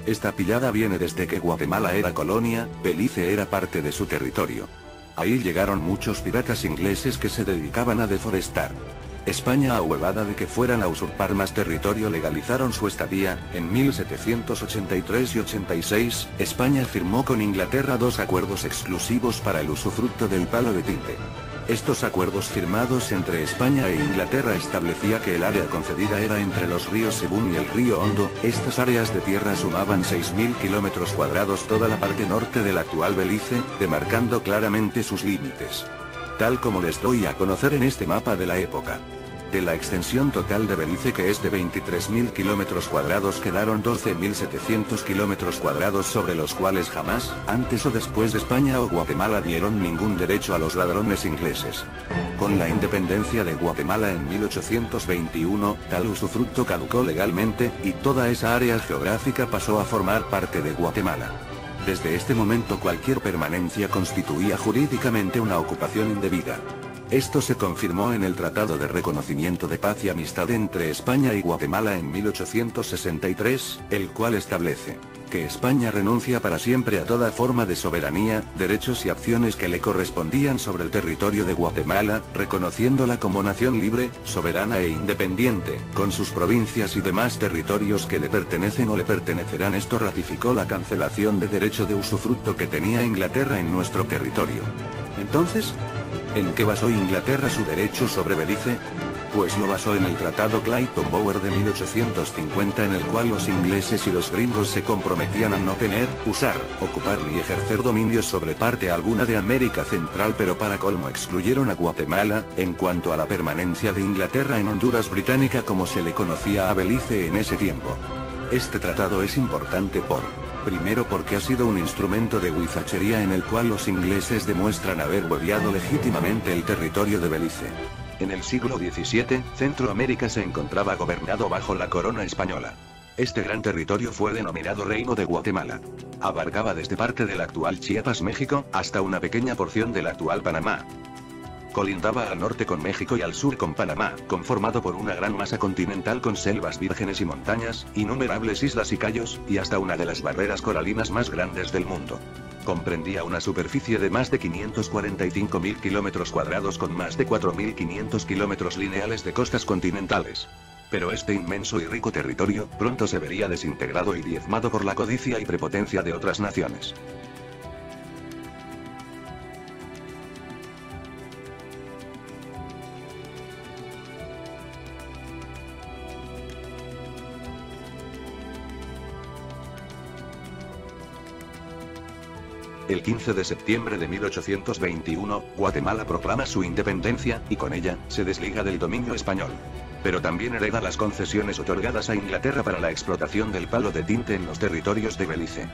Esta pillada viene desde que Guatemala era colonia, Belice era parte de su territorio. Ahí llegaron muchos piratas ingleses que se dedicaban a deforestar. España, ahuevada de que fueran a usurpar más territorio, legalizaron su estadía. En 1783 y 86, España firmó con Inglaterra 2 acuerdos exclusivos para el usufructo del palo de tinte. Estos acuerdos firmados entre España e Inglaterra establecía que el área concedida era entre los ríos Según y el río Hondo. Estas áreas de tierra sumaban 6.000 kilómetros cuadrados, toda la parte norte del actual Belice, demarcando claramente sus límites. Tal como les doy a conocer en este mapa de la época. De la extensión total de Belice, que es de 23.000 kilómetros cuadrados, quedaron 12.700 kilómetros cuadrados sobre los cuales jamás, antes o después de España o Guatemala, dieron ningún derecho a los ladrones ingleses. Con la independencia de Guatemala en 1821, tal usufructo caducó legalmente, y toda esa área geográfica pasó a formar parte de Guatemala. Desde este momento cualquier permanencia constituía jurídicamente una ocupación indebida. Esto se confirmó en el Tratado de Reconocimiento de Paz y Amistad entre España y Guatemala en 1863, el cual establece que España renuncia para siempre a toda forma de soberanía, derechos y acciones que le correspondían sobre el territorio de Guatemala, reconociéndola como nación libre, soberana e independiente, con sus provincias y demás territorios que le pertenecen o le pertenecerán. Esto ratificó la cancelación de derecho de usufructo que tenía Inglaterra en nuestro territorio. Entonces, ¿en qué basó Inglaterra su derecho sobre Belice? Pues lo basó en el Tratado Clayton-Bower de 1850, en el cual los ingleses y los gringos se comprometían a no tener, usar, ocupar ni ejercer dominio sobre parte alguna de América Central, pero para colmo excluyeron a Guatemala. En cuanto a la permanencia de Inglaterra en Honduras Británica, como se le conocía a Belice en ese tiempo. Este tratado es importante primero porque ha sido un instrumento de huizachería en el cual los ingleses demuestran haber hueviado legítimamente el territorio de Belice. En el siglo XVII, Centroamérica se encontraba gobernado bajo la corona española. Este gran territorio fue denominado Reino de Guatemala. Abarcaba desde parte del actual Chiapas, México, hasta una pequeña porción del actual Panamá. Colindaba al norte con México y al sur con Panamá, conformado por una gran masa continental con selvas vírgenes y montañas, innumerables islas y cayos, y hasta una de las barreras coralinas más grandes del mundo. Comprendía una superficie de más de 545.000 kilómetros cuadrados con más de 4.500 kilómetros lineales de costas continentales. Pero este inmenso y rico territorio, pronto se vería desintegrado y diezmado por la codicia y prepotencia de otras naciones. El 15 de septiembre de 1821, Guatemala proclama su independencia, y con ella, se desliga del dominio español. Pero también hereda las concesiones otorgadas a Inglaterra para la explotación del palo de tinte en los territorios de Belice.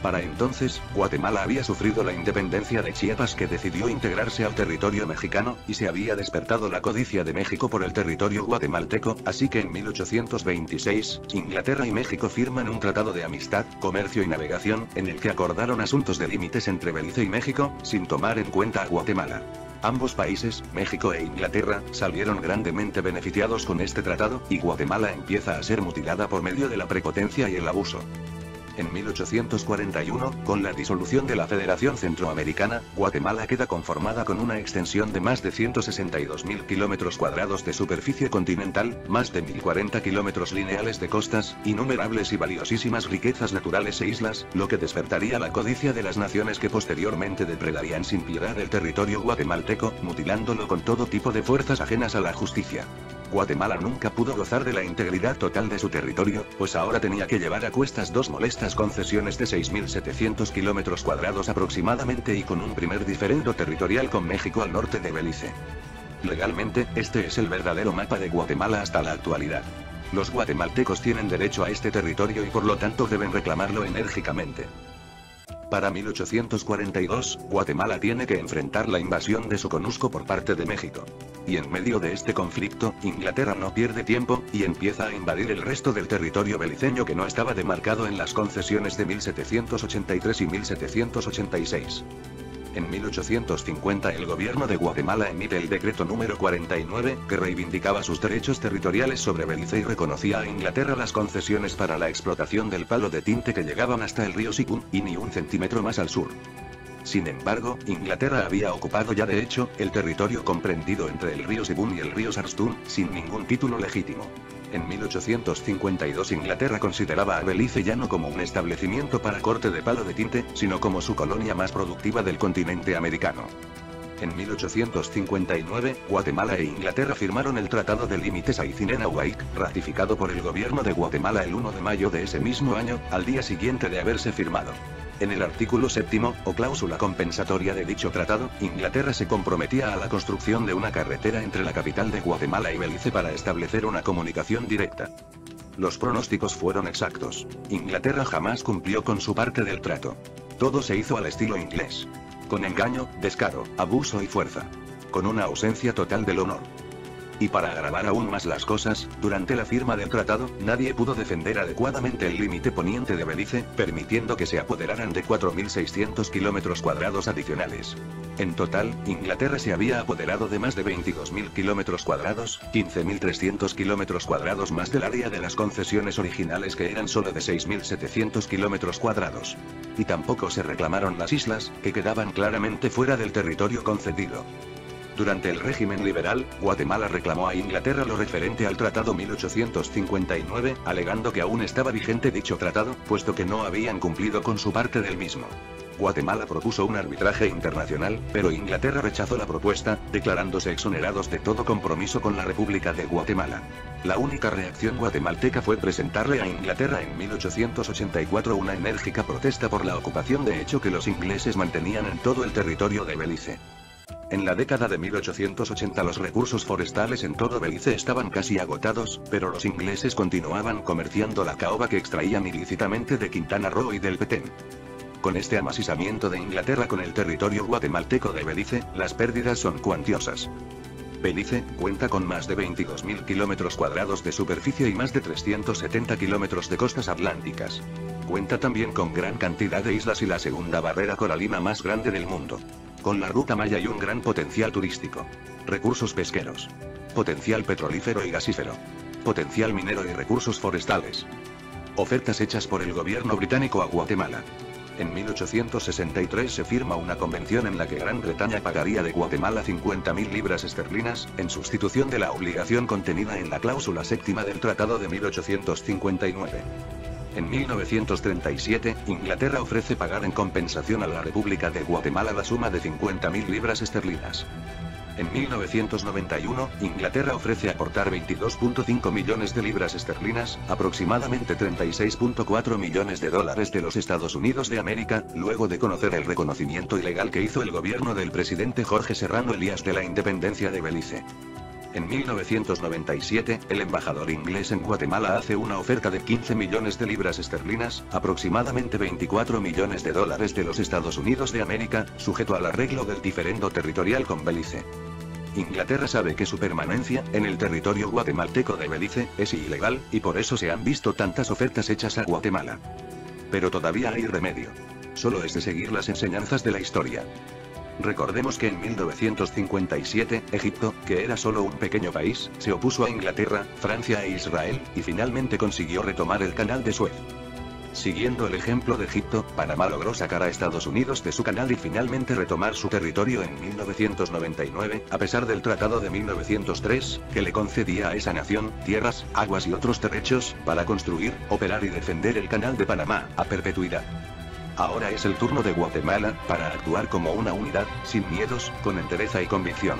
Para entonces, Guatemala había sufrido la independencia de Chiapas, que decidió integrarse al territorio mexicano, y se había despertado la codicia de México por el territorio guatemalteco, así que en 1826, Inglaterra y México firman un tratado de amistad, comercio y navegación, en el que acordaron asuntos de límites entre Belice y México, sin tomar en cuenta a Guatemala. Ambos países, México e Inglaterra, salieron grandemente beneficiados con este tratado, y Guatemala empieza a ser mutilada por medio de la prepotencia y el abuso. En 1841, con la disolución de la Federación Centroamericana, Guatemala queda conformada con una extensión de más de 162.000 kilómetros cuadrados de superficie continental, más de 1.040 kilómetros lineales de costas, innumerables y valiosísimas riquezas naturales e islas, lo que despertaría la codicia de las naciones que posteriormente depredarían sin piedad el territorio guatemalteco, mutilándolo con todo tipo de fuerzas ajenas a la justicia. Guatemala nunca pudo gozar de la integridad total de su territorio, pues ahora tenía que llevar a cuestas dos molestas concesiones de 6.700 kilómetros cuadrados aproximadamente, y con un primer diferendo territorial con México al norte de Belice. Legalmente, este es el verdadero mapa de Guatemala hasta la actualidad. Los guatemaltecos tienen derecho a este territorio y por lo tanto deben reclamarlo enérgicamente. Para 1842, Guatemala tiene que enfrentar la invasión de Soconusco por parte de México. Y en medio de este conflicto, Inglaterra no pierde tiempo, y empieza a invadir el resto del territorio beliceño que no estaba demarcado en las concesiones de 1783 y 1786. En 1850 el gobierno de Guatemala emite el decreto número 49, que reivindicaba sus derechos territoriales sobre Belice y reconocía a Inglaterra las concesiones para la explotación del palo de tinte que llegaban hasta el río Sipún, y ni un centímetro más al sur. Sin embargo, Inglaterra había ocupado ya de hecho, el territorio comprendido entre el río Sipún y el río Sarstún, sin ningún título legítimo. En 1852 Inglaterra consideraba a Belice ya no como un establecimiento para corte de palo de tinte, sino como su colonia más productiva del continente americano. En 1859, Guatemala e Inglaterra firmaron el Tratado de Límites Aycinena-Huayic, ratificado por el gobierno de Guatemala el 1 de mayo de ese mismo año, al día siguiente de haberse firmado. En el artículo 7, o cláusula compensatoria de dicho tratado, Inglaterra se comprometía a la construcción de una carretera entre la capital de Guatemala y Belice para establecer una comunicación directa. Los pronósticos fueron exactos. Inglaterra jamás cumplió con su parte del trato. Todo se hizo al estilo inglés. Con engaño, descaro, abuso y fuerza. Con una ausencia total del honor. Y para agravar aún más las cosas, durante la firma del tratado, nadie pudo defender adecuadamente el límite poniente de Belice, permitiendo que se apoderaran de 4.600 kilómetros cuadrados adicionales. En total, Inglaterra se había apoderado de más de 22.000 kilómetros cuadrados, 15.300 kilómetros cuadrados más del área de las concesiones originales, que eran solo de 6.700 kilómetros cuadrados. Y tampoco se reclamaron las islas, que quedaban claramente fuera del territorio concedido. Durante el régimen liberal, Guatemala reclamó a Inglaterra lo referente al Tratado 1859, alegando que aún estaba vigente dicho tratado, puesto que no habían cumplido con su parte del mismo. Guatemala propuso un arbitraje internacional, pero Inglaterra rechazó la propuesta, declarándose exonerados de todo compromiso con la República de Guatemala. La única reacción guatemalteca fue presentarle a Inglaterra en 1884 una enérgica protesta por la ocupación de hecho que los ingleses mantenían en todo el territorio de Belice. En la década de 1880 los recursos forestales en todo Belice estaban casi agotados, pero los ingleses continuaban comerciando la caoba que extraían ilícitamente de Quintana Roo y del Petén. Con este amasizamiento de Inglaterra con el territorio guatemalteco de Belice, las pérdidas son cuantiosas. Belice cuenta con más de 22.000 kilómetros cuadrados de superficie y más de 370 kilómetros de costas atlánticas. Cuenta también con gran cantidad de islas y la segunda barrera coralina más grande del mundo. Con la ruta Maya y un gran potencial turístico. Recursos pesqueros. Potencial petrolífero y gasífero. Potencial minero y recursos forestales. Ofertas hechas por el gobierno británico a Guatemala. En 1863 se firma una convención en la que Gran Bretaña pagaría de Guatemala 50.000 libras esterlinas, en sustitución de la obligación contenida en la cláusula 7 del Tratado de 1859. En 1937, Inglaterra ofrece pagar en compensación a la República de Guatemala la suma de 50.000 libras esterlinas. En 1991, Inglaterra ofrece aportar 22.5 millones de libras esterlinas, aproximadamente 36.4 millones de dólares de los Estados Unidos de América, luego de conocer el reconocimiento ilegal que hizo el gobierno del presidente Jorge Serrano Elías de la independencia de Belice. En 1997, el embajador inglés en Guatemala hace una oferta de 15 millones de libras esterlinas, aproximadamente 24 millones de dólares de los Estados Unidos de América, sujeto al arreglo del diferendo territorial con Belice. Inglaterra sabe que su permanencia en el territorio guatemalteco de Belice es ilegal, y por eso se han visto tantas ofertas hechas a Guatemala. Pero todavía hay remedio. Solo es de seguir las enseñanzas de la historia. Recordemos que en 1957, Egipto, que era solo un pequeño país, se opuso a Inglaterra, Francia e Israel, y finalmente consiguió retomar el canal de Suez. Siguiendo el ejemplo de Egipto, Panamá logró sacar a Estados Unidos de su canal y finalmente retomar su territorio en 1999, a pesar del Tratado de 1903, que le concedía a esa nación, tierras, aguas y otros derechos, para construir, operar y defender el canal de Panamá, a perpetuidad. Ahora es el turno de Guatemala, para actuar como una unidad, sin miedos, con entereza y convicción.